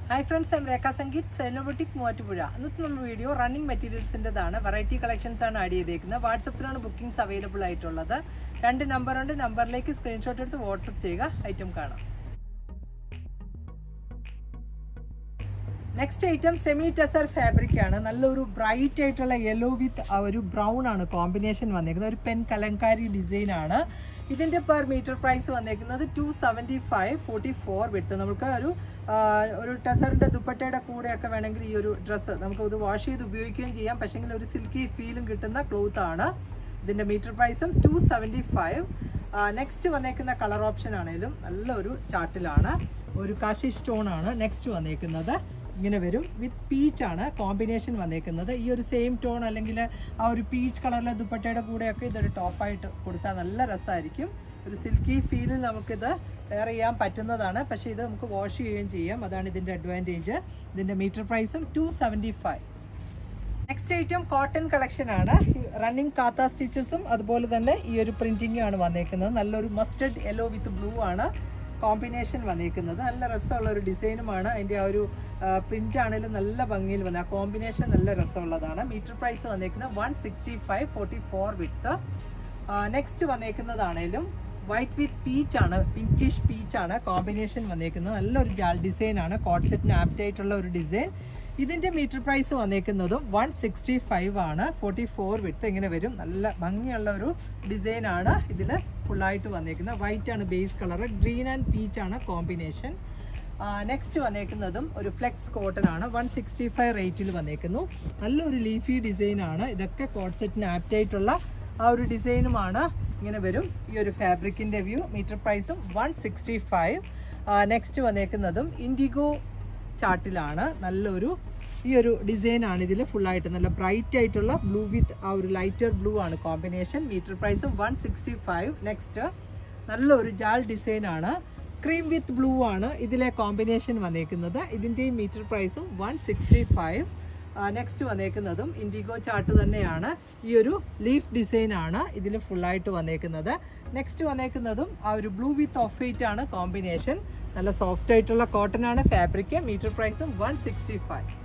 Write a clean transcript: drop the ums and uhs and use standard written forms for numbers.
Hi friends, I'm Rekha Sangeet, Boutique Muatupuzha. ഇന്നത്തെ നമ്മുടെ video running മെറ്റീരിയൽസിൻ്റെതാണ്. Variety collections ആണ് add ചെയ്തേക്കുന്നത്. വാട്സപ്പിലാണ് ബുക്കിംഗ്സ് അവൈലബിൾ ആയിട്ടുള്ളത്. 2 നമ്പർ ഉണ്ട്. നമ്പറിലേക്ക് സ്ക്രീൻഷോട്ട് എടുത്ത് വാട്സപ്പ് ചെയ്യുക. ഐറ്റം കാണാം. Next item semi tussar fabric ആണ്. നല്ലൊരു ബ്രൈറ്റ് ആയിട്ടുള്ള യെല്ലോ വിത്ത് ഒരു ബ്രൗൺ ആണ് കോമ്പിനേഷൻ വന്നേക്കുന്നത്. ഒരു പെൻ കലങ്കാരി ഡിസൈൻ ആണ്. ഇതിൻ്റെ പെർ മീറ്റർ പ്രൈസ് വന്നേക്കുന്നത് 275, 44 വിത്ത്. നമുക്ക് ഒരു ടെസറിൻ്റെ ദുപ്പട്ടയുടെ കൂടെയൊക്കെ വേണമെങ്കിൽ ഈ ഒരു ഡ്രസ്സ് നമുക്ക് ഇത് വാഷ് ചെയ്ത് ഉപയോഗിക്കുകയും ചെയ്യാം. പക്ഷേങ്കിൽ ഒരു സിൽക്കി ഫീലും കിട്ടുന്ന ക്ലോത്ത് ആണ്. ഇതിൻ്റെ മീറ്റർ പ്രൈസും 275. നെക്സ്റ്റ് വന്നേക്കുന്ന കളർ ഓപ്ഷൻ ആണെങ്കിലും നല്ലൊരു ചാർട്ടിലാണ്. ഒരു കാശി സ്റ്റോൺ ആണ് നെക്സ്റ്റ് വന്നേക്കുന്നത്. ഇങ്ങനെ വരും വിത്ത് പീച്ച് ആണ് കോമ്പിനേഷൻ വന്നേക്കുന്നത്. ഈ ഒരു സെയിം ടോൺ അല്ലെങ്കിൽ ആ ഒരു പീച്ച് കളറിലെ ദുപ്പട്ടയുടെ കൂടെയൊക്കെ ഇതൊരു ടോപ്പായിട്ട് കൊടുത്താൽ നല്ല രസമായിരിക്കും. ഒരു സിൽക്കി ഫീലിൽ നമുക്കിത് വെയർ ചെയ്യാൻ പറ്റുന്നതാണ്. പക്ഷേ ഇത് നമുക്ക് വാഷ് ചെയ്യുകയും ചെയ്യാം. അതാണ് ഇതിൻ്റെ അഡ്വാൻറ്റേജ്. ഇതിൻ്റെ മീറ്റർ പ്രൈസും 275. നെക്സ്റ്റ് ഐറ്റം കോട്ടൺ കളക്ഷൻ ആണ്. റണ്ണിങ് കാത്ത സ്റ്റിച്ചസും അതുപോലെ തന്നെ ഈ ഒരു പ്രിന്റിംഗും ആണ് വന്നേക്കുന്നത്. നല്ലൊരു മസ്റ്റർഡ് യെല്ലോ വിത്ത് ബ്ലൂ ആണ് കോമ്പിനേഷൻ വന്നിരിക്കുന്നത്. നല്ല രസമുള്ള ഒരു ഡിസൈനുമാണ്. അതിൻ്റെ ആ ഒരു പ്രിന്റ് ആണെങ്കിലും നല്ല ഭംഗിയിൽ വന്നത്. ആ കോമ്പിനേഷൻ നല്ല രസമുള്ളതാണ്. മീറ്റർ പ്രൈസ് വന്നേക്കുന്നത് 165, 44 വിത്ത്. നെക്സ്റ്റ് വന്നേക്കുന്നതാണേലും വൈറ്റ് വിത്ത് പീച്ച് ആണ്, പിങ്കിഷ് പീച്ച് ആണ് കോമ്പിനേഷൻ വന്നേക്കുന്നത്. നല്ലൊരു ജാൽ ഡിസൈൻ ആണ്. കോട്ട് സെറ്റിന് ആപ്റ്റ് ആയിട്ടുള്ള ഒരു ഡിസൈൻ. ഇതിൻ്റെ മീറ്റർ പ്രൈസ് വന്നേക്കുന്നതും 165 ആണ്, 44 വിത്ത്. ഇങ്ങനെ വരും. നല്ല ഭംഗിയുള്ള ഒരു ഡിസൈൻ ആണ് ഇതിൽ ഫുള്ളായിട്ട് വന്നേക്കുന്നത്. വൈറ്റ് ആണ് base colour, green and peach ആണ് കോമ്പിനേഷൻ. നെക്സ്റ്റ് വന്നേക്കുന്നതും ഒരു ഫ്ലെക്സ് കോട്ടൺ ആണ്. 165 റേറ്റിൽ വന്നേക്കുന്നു. നല്ലൊരു ലീഫി ഡിസൈൻ ആണ്. ഇതൊക്കെ കോട്ട് സെറ്റിന് ആപ്റ്റ് ആയിട്ടുള്ള ആ ഒരു ഡിസൈനുമാണ്. ഇങ്ങനെ വരും ഈ ഒരു ഫാബ്രിക്കിൻ്റെ വ്യൂ. മീറ്റർ പ്രൈസും 165. നെക്സ്റ്റ് വന്നേക്കുന്നതും ഇൻഡിഗോ ചാർട്ടിലാണ്. നല്ലൊരു ഈ ഒരു ഡിസൈൻ ആണ് ഇതിൽ ഫുള്ളായിട്ട്. നല്ല ബ്രൈറ്റ് ആയിട്ടുള്ള ബ്ലൂ വിത്ത് ആ ഒരു ലൈറ്റർ ബ്ലൂ ആണ് കോമ്പിനേഷൻ. മീറ്റർ പ്രൈസും 165. നെക്സ്റ്റ് നല്ലൊരു ജാൽ ഡിസൈൻ ആണ്. ക്രീം വിത്ത് ബ്ലൂ ആണ് ഇതിലെ കോമ്പിനേഷൻ വന്നേക്കുന്നത്. ഇതിൻ്റെയും മീറ്റർ പ്രൈസും 165. നെക്സ്റ്റ് വന്നേക്കുന്നതും ഇൻഡിഗോ ചാർട്ട് തന്നെയാണ്. ഈ ഒരു ലീഫ് ഡിസൈൻ ആണ് ഇതിൽ ഫുള്ളായിട്ട് വന്നേക്കുന്നത്. നെക്സ്റ്റ് വന്നേക്കുന്നതും ആ ഒരു ബ്ലൂ വിത്ത് ഓഫ് വൈറ്റ് ആണ് കോമ്പിനേഷൻ. നല്ല സോഫ്റ്റ് ആയിട്ടുള്ള കോട്ടൺ ആണ് ഫാബ്രിക്. മീറ്റർ പ്രൈസും 165.